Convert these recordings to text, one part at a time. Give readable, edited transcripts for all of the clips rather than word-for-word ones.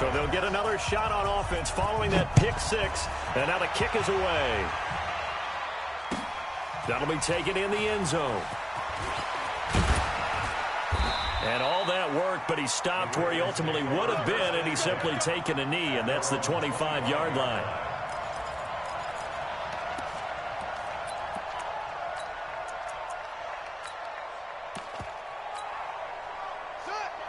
So they'll get another shot on offense following that pick six. And now the kick is away. That'll be taken in the end zone. And all that work, but he stopped where he ultimately would have been, and he's simply taken a knee, and that's the 25-yard line.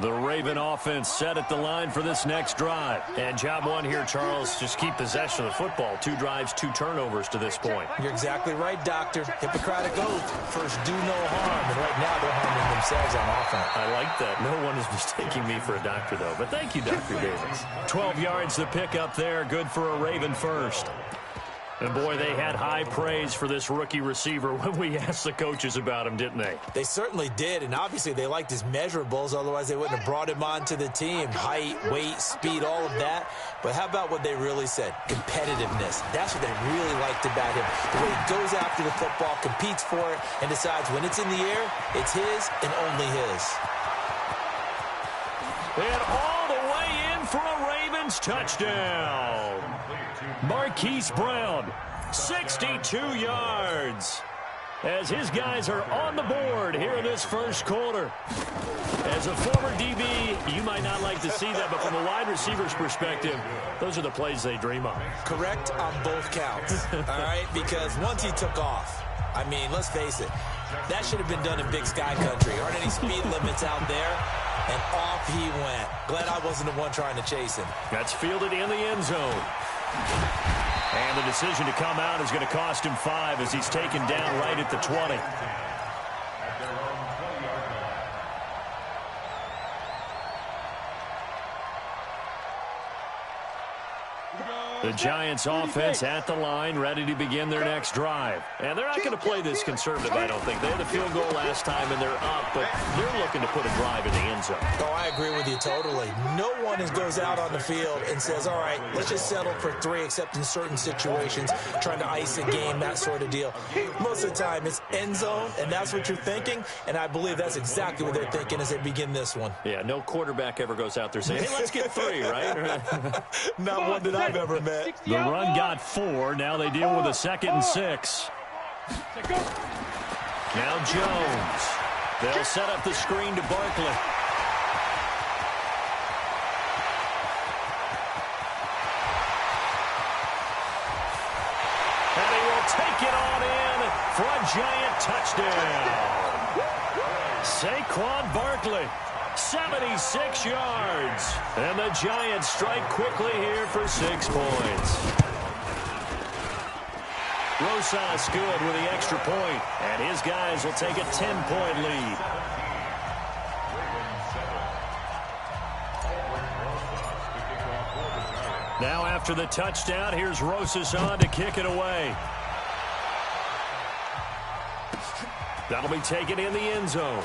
The Raven offense set at the line for this next drive. And job one here, Charles, just keep possession of the football. 2 drives, 2 turnovers to this point. You're exactly right, Doctor. Hippocratic oath. First, do no harm. And right now, they're harming themselves on offense. I like that. No one is mistaking me for a doctor, though. But thank you, Dr. Davis. 12 yards to pick up there. Good for a Raven first. And, boy, they had high praise for this rookie receiver when we asked the coaches about him, didn't they? They certainly did, and obviously they liked his measurables. Otherwise, they wouldn't have brought him onto the team. Height, weight, speed, all of that. But how about what they really said? Competitiveness. That's what they really liked about him. The way he goes after the football, competes for it, and decides when it's in the air, it's his and only his. And all the way in for a Ravens touchdown. Marquise Brown, 62 yards. As his guys are on the board here in this first quarter. As a former DB, you might not like to see that, but from a wide receiver's perspective, those are the plays they dream of. Correct on both counts, all right? Because once he took off, I mean, let's face it, that should have been done in Big Sky Country. Aren't any speed limits out there? And off he went. Glad I wasn't the one trying to chase him. That's fielded in the end zone. And the decision to come out is going to cost him 5 as he's taken down right at the 20. The Giants offense at the line, ready to begin their next drive. And they're not going to play this conservative, I don't think. They had a field goal last time, and they're up, but they're looking to put a drive in the end zone. Oh, I agree with you totally. No one goes out on the field and says, all right, let's just settle for 3, except in certain situations, trying to ice a game, that sort of deal. Most of the time, it's end zone, and that's what you're thinking, and I believe that's exactly what they're thinking as they begin this one. Yeah, no quarterback ever goes out there saying, hey, let's get 3, right? Not one that I've ever met. The run got 4. Now they deal with a 2nd and 6. Now Jones. They'll set up the screen to Barkley. And he will take it on in for a Giant touchdown. Saquon Barkley. 76 yards. And the Giants strike quickly here for 6 points. Rosas good with the extra point, and his guys will take a 10-point lead. Now after the touchdown, here's Rosas on to kick it away. That'll be taken in the end zone.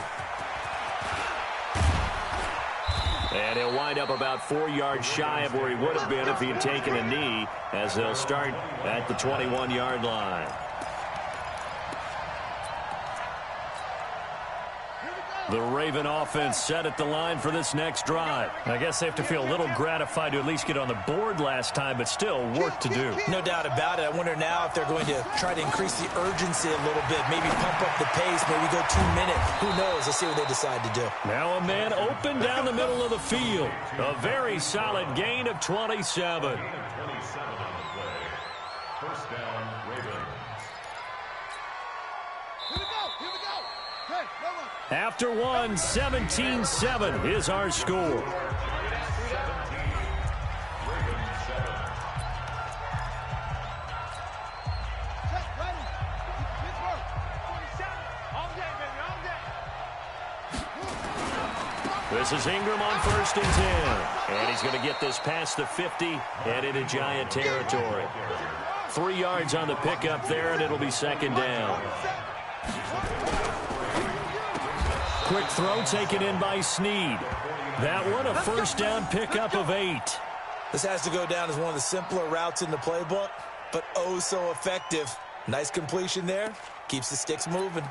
And he'll wind up about 4 yards shy of where he would have been if he had taken a knee, as they'll start at the 21-yard line. The Raven offense set at the line for this next drive. I guess they have to feel a little gratified to at least get on the board last time, but still work to do. No doubt about it. I wonder now if they're going to try to increase the urgency a little bit, maybe pump up the pace, maybe go 2-minute. Who knows? Let's see what they decide to do. Now a man open down the middle of the field. A very solid gain of 27. First down, Ravens. After one, 17-7 is our score. This is Ingram on 1st and 10. And he's going to get this past the 50 and into Giant territory. 3 yards on the pickup there, and it'll be 2nd down. Quick throw taken in by Snead. That one a 1st down pickup of 8. This has to go down as one of the simpler routes in the playbook, but oh so effective. Nice completion there. Keeps the sticks moving.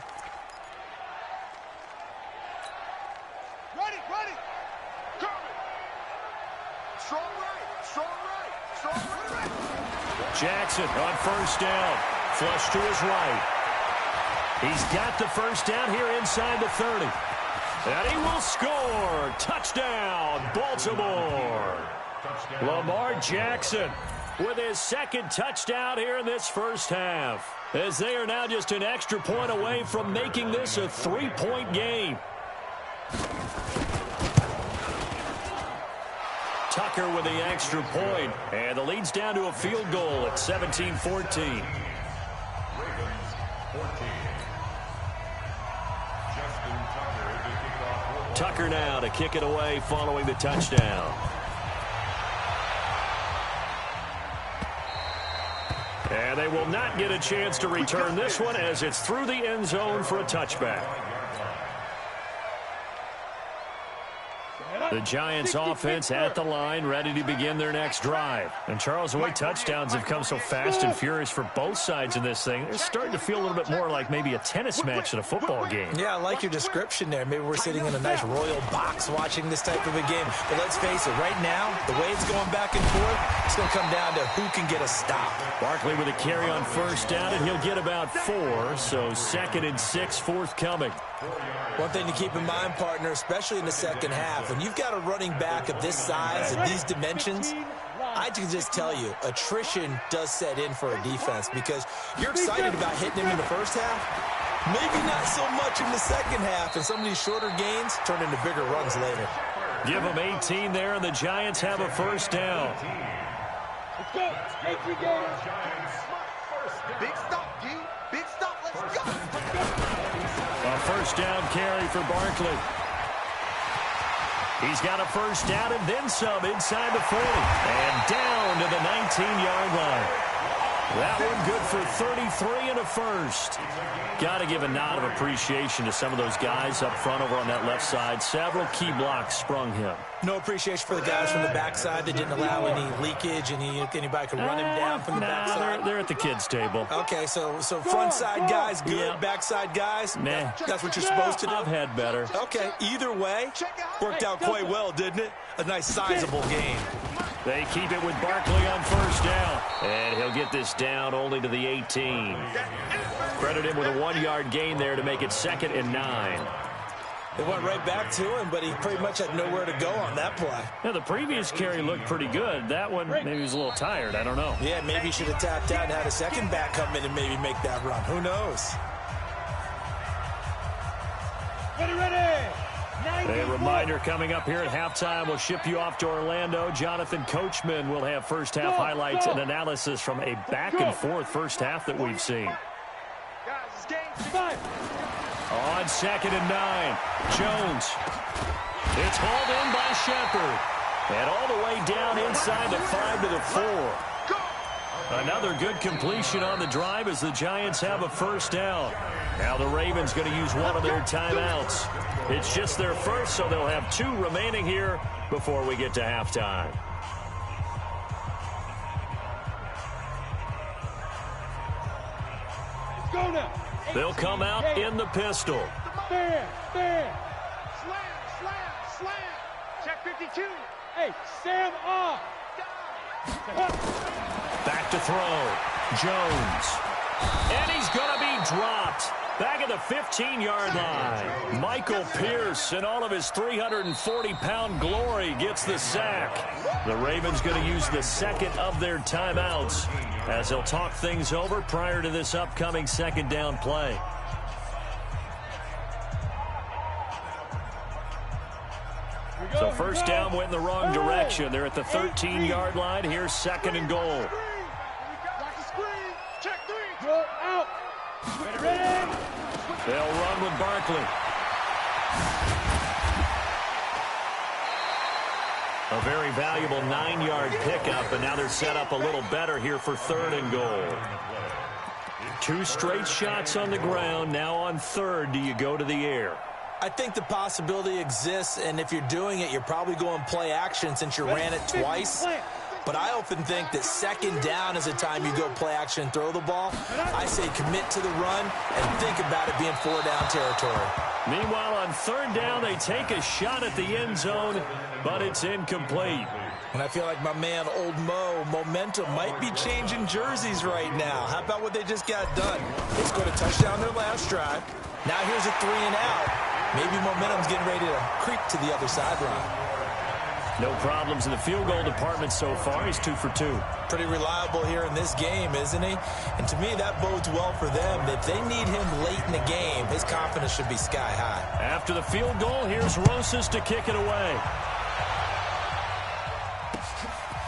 Ready. Strong run. Jackson on first down. Flush to his right. He's got the first down here inside the 30. And he will score. Touchdown, Baltimore. Lamar Jackson with his second touchdown here in this first half, as they are now just an extra point away from making this a 3-point game. Tucker with the extra point, and the lead's down to a field goal at 17-14. Tucker now to kick it away following the touchdown. And they will not get a chance to return this one as it's through the end zone for a touchback. The Giants offense at the line, ready to begin their next drive. And Charles, the way touchdowns have come so fast and furious for both sides in this thing, it's starting to feel a little bit more like maybe a tennis match than a football game. Yeah, I like your description there. Maybe we're sitting in a nice royal box watching this type of a game. But let's face it, right now, the way it's going back and forth, it's going to come down to who can get a stop. Barkley with a carry on first down, and he'll get about 4, so 2nd and 6 forthcoming. One thing to keep in mind, partner, especially in the second half, when you've got a running back of this size and these dimensions, I can just tell you, attrition does set in for a defense because you're excited about hitting him in the first half, maybe not so much in the second half, and some of these shorter gains turn into bigger runs later. Give them 18 there, and the Giants have a first down. Let's go. 18 games. Big stop, D. Big stop. Let's go. A first down carry for Barkley. He's got a first down and then some inside the 40. And down to the 19-yard line. That one good for 33 and a first. Got to give a nod of appreciation to some of those guys up front over on that left side. Several key blocks sprung him. No appreciation for the guys from the backside that didn't allow any leakage, and anybody could run him down from the backside. They're at the kids' table. Okay, so front side guys good, yeah. Backside guys, nah. That's what you're supposed to do? I've had better. Okay, either way, worked out quite well, didn't it? A nice sizable game. They keep it with Barkley on first down. And he'll get this down only to the 18. Credit him with a 1-yard gain there to make it 2nd and 9. They went right back to him, but he pretty much had nowhere to go on that play. Yeah, the previous carry looked pretty good. That one, maybe he was a little tired. I don't know. Yeah, maybe he should have tapped out and had a second back come in and maybe make that run. Who knows? Ready. A reminder coming up here at halftime. We'll ship you off to Orlando. Jonathan Coachman will have first-half highlights and analysis from a back-and-forth first half that we've seen. Guys, it's game 5. On 2nd and 9, Jones. It's hauled in by Shepard. And all the way down inside the 5 to the 4. Another good completion on the drive as the Giants have a first down. Now the Ravens going to use one of their timeouts. It's just their first, so they'll have 2 remaining here before we get to halftime. Let's go now. They'll come out in the pistol. Stand. Slam. Check 52. Hey, Sam off. Back to throw. Jones. And he's going to be dropped. Back at the 15-yard line. Michael Pierce, in all of his 340-pound glory, gets the sack. The Ravens going to use the second of their timeouts as they'll talk things over prior to this upcoming second down play. So first down went in the wrong direction. They're at the 13-yard line. Here's 2nd and goal. Check 3. Go out. Ready. They'll run with Barkley. A very valuable 9-yard pickup, and now they're set up a little better here for 3rd and goal. 2 straight shots on the ground. Now on 3rd, do you go to the air? I think the possibility exists, and if you're doing it, you're probably going play action since you ran it twice. But I often think that second down is a time you go play action and throw the ball. I say commit to the run and think about it being 4-down territory. Meanwhile, on third down, they take a shot at the end zone, but it's incomplete. And I feel like my man, Old Mo, momentum might be changing jerseys right now. How about what they just got done? They scored a touchdown their last drive. Now here's a 3 and out. Maybe momentum's getting ready to creep to the other sideline. No problems in the field goal department so far. He's 2 for 2. Pretty reliable here in this game, isn't he? And to me, that bodes well for them. If they need him late in the game, his confidence should be sky high. After the field goal, here's Rosas to kick it away.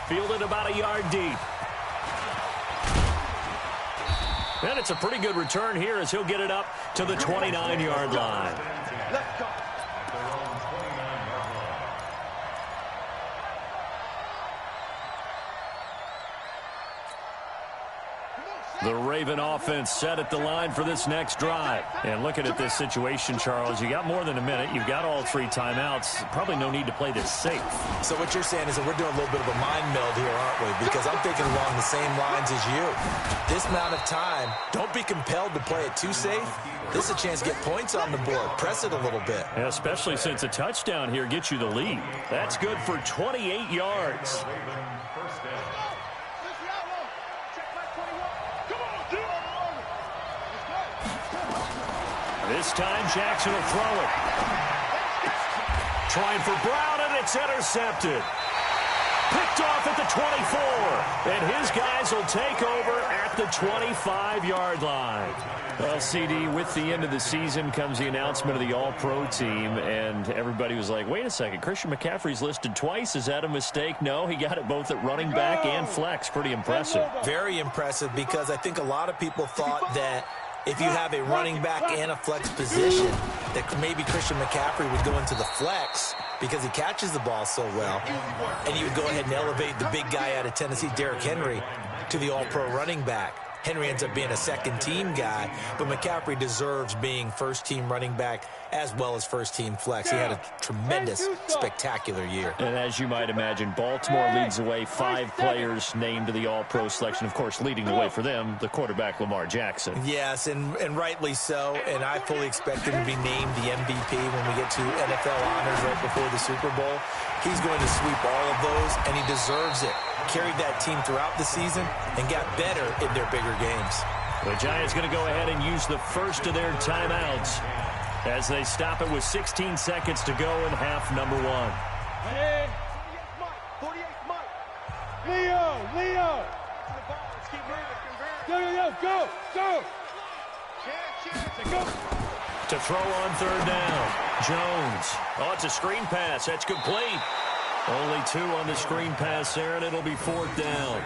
Fielded about a yard deep. And it's a pretty good return here as he'll get it up to the 29-yard line. Let's go. The Raven offense set at the line for this next drive. And looking at this situation, Charles, you got more than a minute. You've got all 3 timeouts. Probably no need to play this safe. So what you're saying is that we're doing a little bit of a mind meld here, aren't we? Because I'm thinking along the same lines as you. This amount of time, don't be compelled to play it too safe. This is a chance to get points on the board. Press it a little bit. Yeah, especially since a touchdown here gets you the lead. That's good for 28 yards. This time, Jackson will throw it. Trying for Brown, and it's intercepted. Picked off at the 24. And his guys will take over at the 25-yard line. Well, CD, with the end of the season comes the announcement of the All-Pro team, and everybody was like, wait a second, Christian McCaffrey's listed twice. Is that a mistake? No, he got it both at running back and flex. Pretty impressive. Very impressive, because I think a lot of people thought that if you have a running back and a flex position, that maybe Christian McCaffrey would go into the flex because he catches the ball so well, and he would go ahead and elevate the big guy out of Tennessee, Derrick Henry, to the All-Pro running back. Henry ends up being a second-team guy, but McCaffrey deserves being first-team running back as well as first-team flex. He had a tremendous, spectacular year. And as you might imagine, Baltimore leads the way. 5 players named to the All-Pro selection. Of course, leading the way for them, the quarterback Lamar Jackson. Yes, and rightly so, and I fully expect him to be named the MVP when we get to NFL honors right before the Super Bowl. He's going to sweep all of those, and he deserves it. Carried that team throughout the season and got better in their bigger games. The Giants going to go ahead and use the first of their timeouts as they stop it with 16 seconds to go in half number 1. 48 Mike. Leo. Let's keep moving. Go. Go. To throw on third down. Jones. Oh, it's a screen pass. That's complete. Only 2 on the screen pass there, and it'll be 4th down.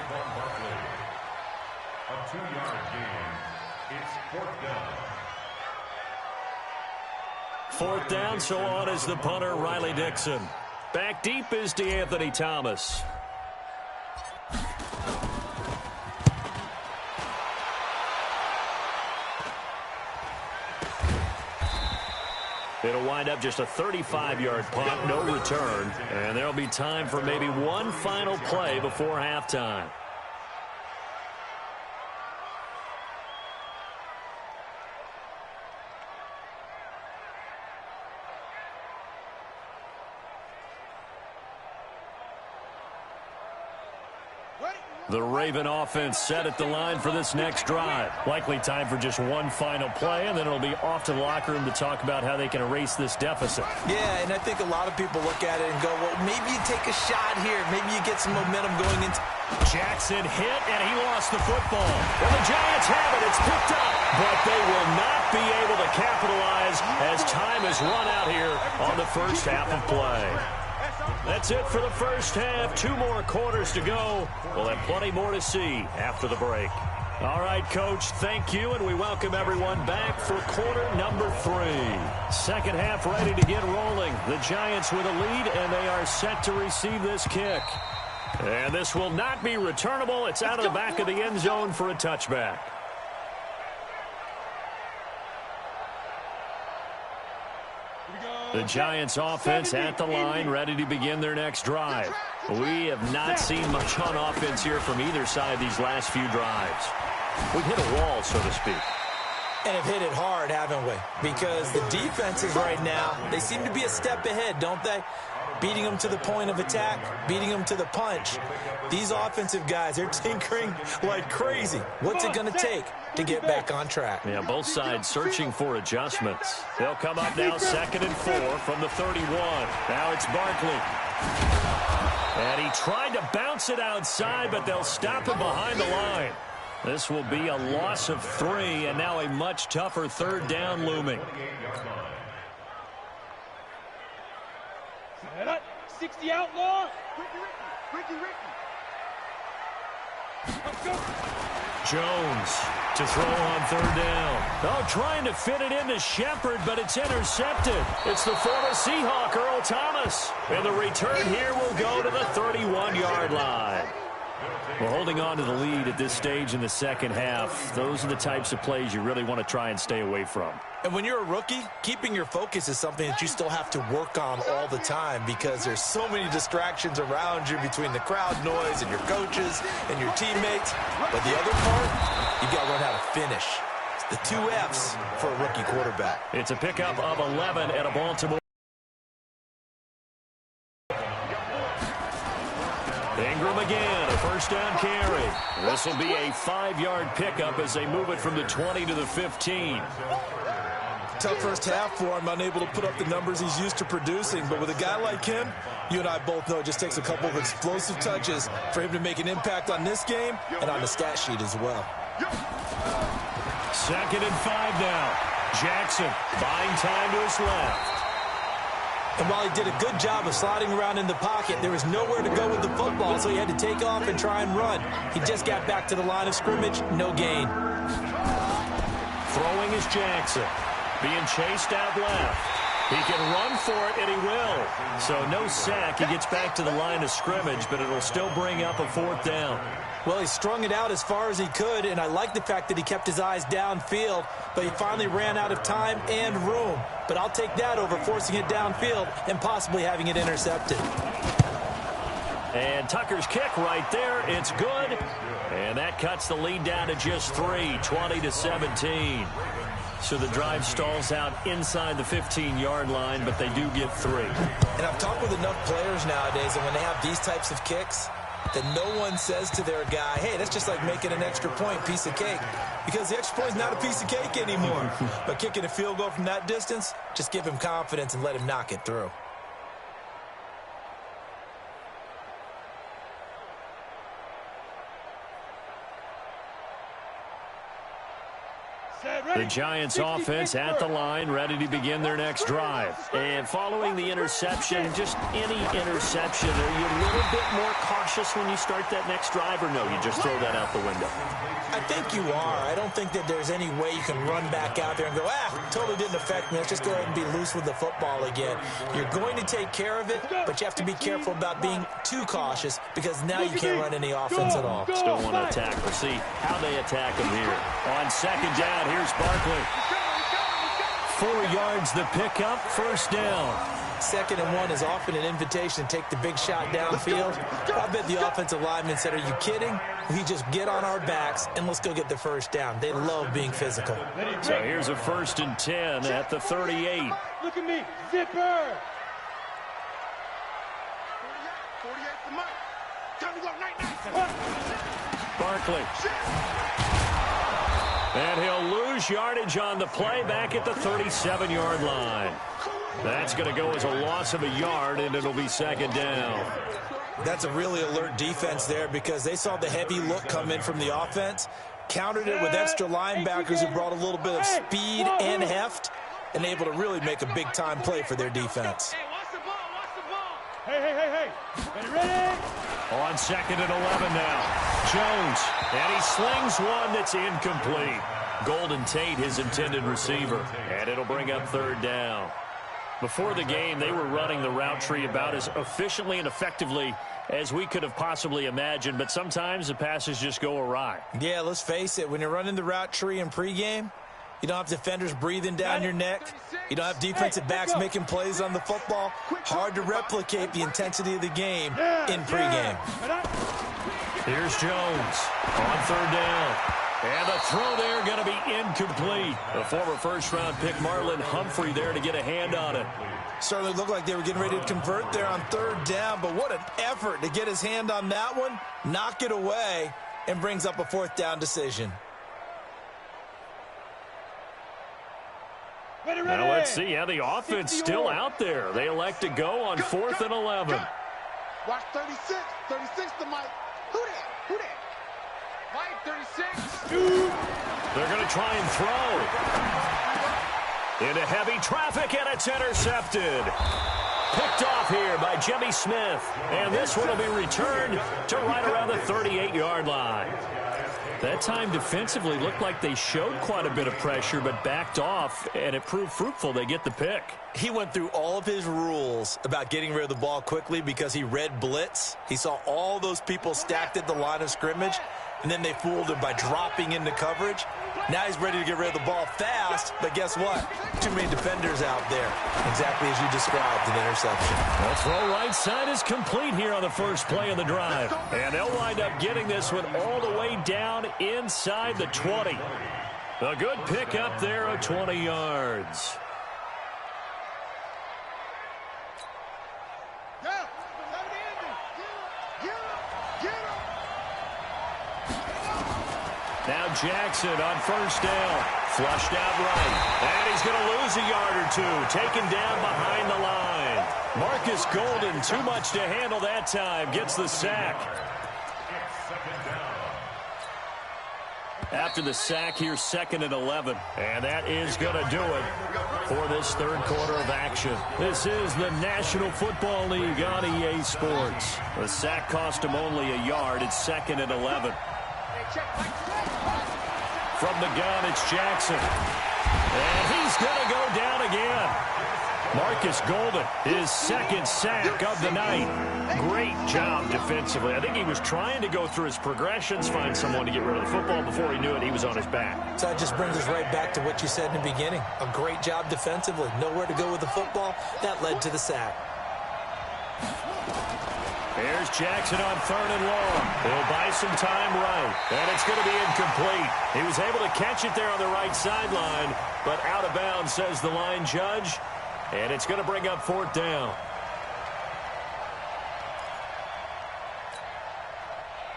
A 2-yard gain. It's 4th down. 4th down, so on is the punter, Riley Dixon. Back deep is DeAnthony Thomas. It'll wind up just a 35-yard punt, no return, and there'll be time for maybe one final play before halftime. The Raven offense set at the line for this next drive. Likely time for just one final play, and then it'll be off to the locker room to talk about how they can erase this deficit. Yeah, and I think a lot of people look at it and go, well, maybe you take a shot here. Maybe you get some momentum going into... Jackson hit, and he lost the football. Well, the Giants have it. It's picked up, but they will not be able to capitalize as time has run out here on the first half of play. That's it for the first half. 2 more quarters to go. We'll have plenty more to see after the break. All right, Coach, thank you, and we welcome everyone back for quarter number 3. Second half ready to get rolling. The Giants with a lead, and they are set to receive this kick. And this will not be returnable. It's out of the back of the end zone for a touchback. The Giants offense at the line, ready to begin their next drive. We have not seen much on offense here from either side these last few drives. We've hit a wall, so to speak. And have hit it hard, haven't we? Because the defenses right now, they seem to be a step ahead, don't they? Beating them to the point of attack, beating them to the punch. These offensive guys, they're tinkering like crazy. What's it going to take to get back on track? Yeah, both sides searching for adjustments. They'll come up now 2nd and 4 from the 31. Now it's Barkley. And he tried to bounce it outside, but they'll stop him behind the line. This will be a loss of 3, and now a much tougher 3rd down looming. 60 outlaw. Jones to throw on 3rd down. Oh, trying to fit it into Shepard, but it's intercepted. It's the former Seahawk, Earl Thomas. And the return here will go to the 31-yard line. We're holding on to the lead at this stage in the second half. Those are the types of plays you really want to try and stay away from. And when you're a rookie, keeping your focus is something that you still have to work on all the time because there's so many distractions around you between the crowd noise and your coaches and your teammates. But the other part, you've got to learn how to finish. It's the 2 F's for a rookie quarterback. It's a pickup of 11 at a Baltimore. Ingram again, a 1st down carry. This will be a 5-yard pickup as they move it from the 20 to the 15. Tough first half for him, unable to put up the numbers he's used to producing. But with a guy like him, you and I both know it just takes a couple of explosive touches for him to make an impact on this game and on the stat sheet as well. 2nd and 5 now. Jackson buying time to his left. And while he did a good job of sliding around in the pocket, there was nowhere to go with the football, so he had to take off and try and run. He just got back to the line of scrimmage, no gain. Throwing is Jackson. Being chased out left. He can run for it, and he will. So no sack. He gets back to the line of scrimmage, but it'll still bring up a 4th down. Well, he strung it out as far as he could, and I like the fact that he kept his eyes downfield, but he finally ran out of time and room. But I'll take that over forcing it downfield and possibly having it intercepted. And Tucker's kick right there. It's good. And that cuts the lead down to just 3, 20-17. So the drive stalls out inside the 15-yard line, but they do get 3. And I've talked with enough players nowadays, and when they have these types of kicks, that no one says to their guy, hey, that's just like making an extra point, piece of cake. Because the extra point is not a piece of cake anymore. But kicking a field goal from that distance, just give him confidence and let him knock it through. The Giants offense at the line, ready to begin their next drive. And following the interception, just any interception, are you a little bit more cautious when you start that next drive, or no, you just throw that out the window? I think you are. I don't think that there's any way you can run back out there and go, totally didn't affect me. Let's just go ahead and be loose with the football again. You're going to take care of it, but you have to be careful about being too cautious because now you can't run any offense at all. Still want to attack. We'll see how they attack him here. On 2nd down, here's Barkley. 4 yards the pickup, 1st down. 2nd and 1 is often an invitation to take the big shot downfield. I bet the offensive lineman said, are you kidding? We just get on our backs and let's go get the 1st down. They love being physical. So here's a 1st and 10 at the 38. Look at me, zipper. 48 for Mike. Time to go, night. Barkley. And he'll lose yardage on the play back at the 37-yard line. That's going to go as a loss of a yard, and it'll be 2nd down. That's a really alert defense there because they saw the heavy look come in from the offense, countered it with extra linebackers who brought a little bit of speed and heft, and able to really make a big-time play for their defense. Hey, watch the ball, watch the ball. Hey. Ready? On 2nd and 11 now. Jones, and he slings one that's incomplete. Golden Tate, his intended receiver, and it'll bring up 3rd down. Before the game, they were running the route tree about as efficiently and effectively as we could have possibly imagined, but sometimes the passes just go awry. Yeah, let's face it. When you're running the route tree in pregame, You don't have defenders breathing down your neck. You don't have defensive backs making plays on the football. Hard to replicate the intensity of the game in pregame. Here's Jones on third down. And the throw there going to be incomplete. The former first-round pick Marlon Humphrey there to get a hand on it. Certainly looked like they were getting ready to convert there on third down, but what an effort to get his hand on that one, knock it away, and brings up a fourth down decision. Now let's see how the offense still out there. They elect to go on 4th and 11. Watch 36. 36 to Mike. Who that? Who that? Mike, 36. They're going to try and throw. Into heavy traffic, and it's intercepted. Picked off here by Jimmy Smith. And this one will be returned to right around the 38-yard line. That time defensively looked like they showed quite a bit of pressure but backed off, and it proved fruitful. They get the pick. He went through all of his rules about getting rid of the ball quickly because he read blitz. He saw all those people stacked at the line of scrimmage, and then they fooled him by dropping into coverage. Now he's ready to get rid of the ball fast, but guess what? Too many defenders out there. Exactly as you described, an interception. The throw right side is complete here on the first play of the drive. And they'll wind up getting this one all the way down inside the 20. A good pick up there of 20 yards. Now Jackson on first down. Flushed out right. And he's going to lose a yard or two. Taken down behind the line. Marcus Golden, too much to handle that time. Gets the sack. After the sack here, 2nd and 11. And that is going to do it for this third quarter of action. This is the National Football League on EA Sports. The sack cost him only a yard. It's 2nd and 11. From the gun, it's Jackson. And he's going to go down again. Marcus Golden, his second sack of the night. Great job defensively. I think he was trying to go through his progressions, find someone to get rid of the football. Before he knew it, he was on his back. So that just brings us right back to what you said in the beginning. A great job defensively. Nowhere to go with the football. That led to the sack. Here's Jackson on 3rd and long. He'll buy some time right. And it's going to be incomplete. He was able to catch it there on the right sideline, but out of bounds, says the line judge. And it's going to bring up 4th down.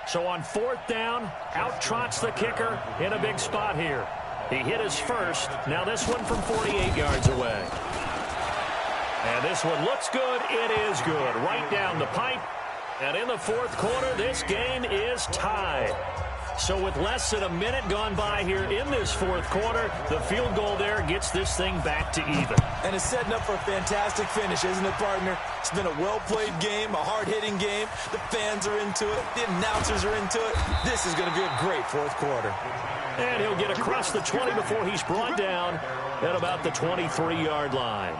So on 4th down, out trots the kicker in a big spot here. He hit his first. Now this one from 48 yards away. And this one looks good. It is good. Right down the pipe. And in the fourth quarter, this game is tied. So with less than a minute gone by here in this fourth quarter, the field goal there gets this thing back to even. And it's setting up for a fantastic finish, isn't it, partner? It's been a well-played game, a hard-hitting game. The fans are into it. The announcers are into it. This is going to be a great fourth quarter. And he'll get across the 20 before he's brought down at about the 23-yard line.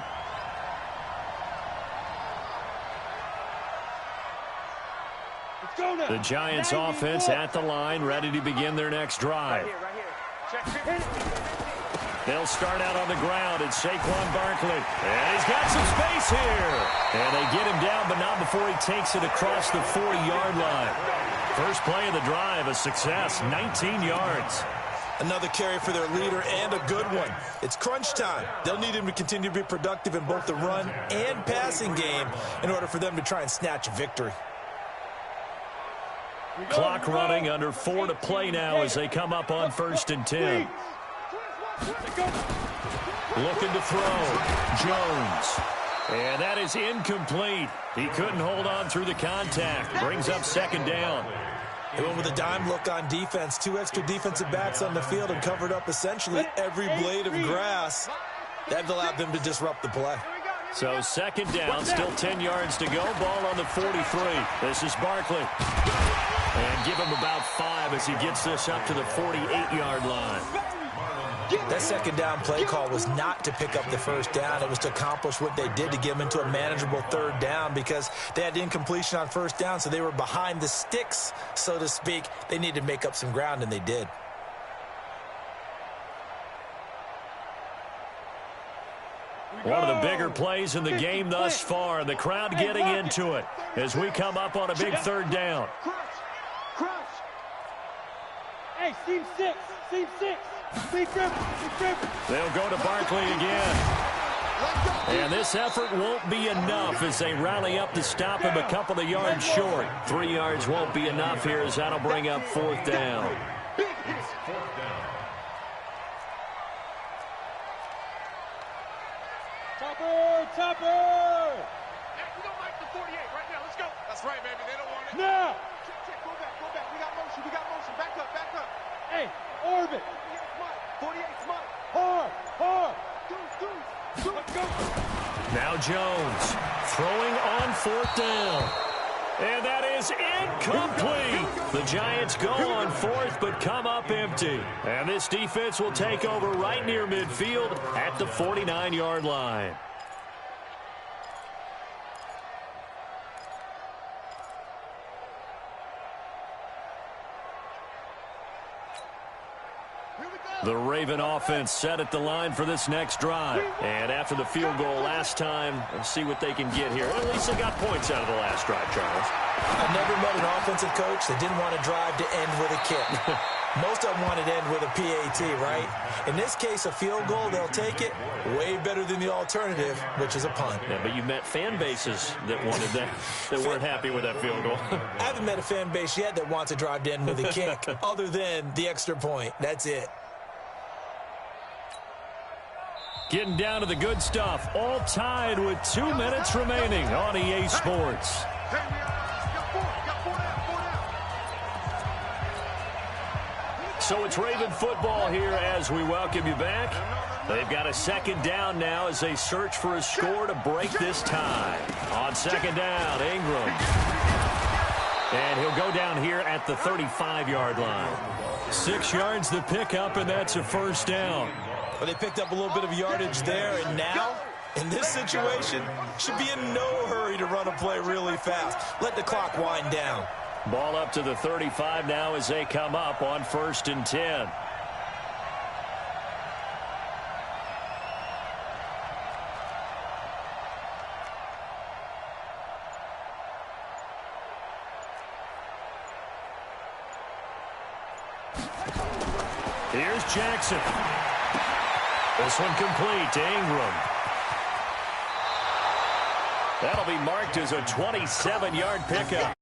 The Giants offense at the line, ready to begin their next drive. They'll start out on the ground. It's Saquon Barkley. And he's got some space here. And they get him down, but not before he takes it across the 40-yard line. First play of the drive, a success, 19 yards. Another carry for their leader and a good one. It's crunch time. They'll need him to continue to be productive in both the run and passing game in order for them to try and snatch a victory. Clock running, under 4 to play now as they come up on 1st and 10. Looking to throw. Jones. And that is incomplete. He couldn't hold on through the contact. Brings up 2nd down. They went with a dime look on defense. 2 extra defensive backs on the field and covered up essentially every blade of grass. That allowed them to disrupt the play. So 2nd down, still 10 yards to go. Ball on the 43. This is Barkley. And give him about 5 as he gets this up to the 48-yard line. That 2nd down play call was not to pick up the 1st down. It was to accomplish what they did to get them into a manageable 3rd down because they had incompletion on 1st down, so they were behind the sticks, so to speak. They needed to make up some ground, and they did. One of the bigger plays in the game thus far. The crowd getting into it as we come up on a big third down. Crunch. Hey, seam six. Big grip. They'll go to Barkley again. And this effort won't be enough as they rally up to stop him a couple of yards short. 3 yards won't be enough here as that'll bring up fourth down. Topper! We don't like the 48 right now. Let's go. That's right, baby. They don't want it. Now! Check. Go back. We got motion. Back up. Hey, orbit. 48 smart. Hard. Do. Let's go. Now Jones throwing on fourth down. And that is incomplete. The Giants go on fourth but come up empty. And this defense will take over right near midfield at the 49-yard line. The Raven offense set at the line for this next drive. And after the field goal last time, let's see what they can get here. At least they got points out of the last drive, Charles. I've never met an offensive coach that didn't want to drive to end with a kick. Most of them want to end with a PAT, right? In this case, a field goal, they'll take it. Way better than the alternative, which is a punt. Yeah, but you've met fan bases that wanted that weren't happy with that field goal. I haven't met a fan base yet that wants to drive to end with a kick, other than the extra point. That's it. Getting down to the good stuff. All tied with 2 minutes remaining on EA Sports. So it's Raven football here as we welcome you back. They've got a second down now as they search for a score to break this tie. On second down, Ingram. And he'll go down here at the 35-yard line. 6 yards the pickup, and that's a first down. Well, they picked up a little bit of yardage there, and now, in this situation, should be in no hurry to run a play really fast. Let the clock wind down. Ball up to the 35 now as they come up on 1st and 10. Here's Jackson. This one complete to Ingram. That'll be marked as a 27-yard pickup.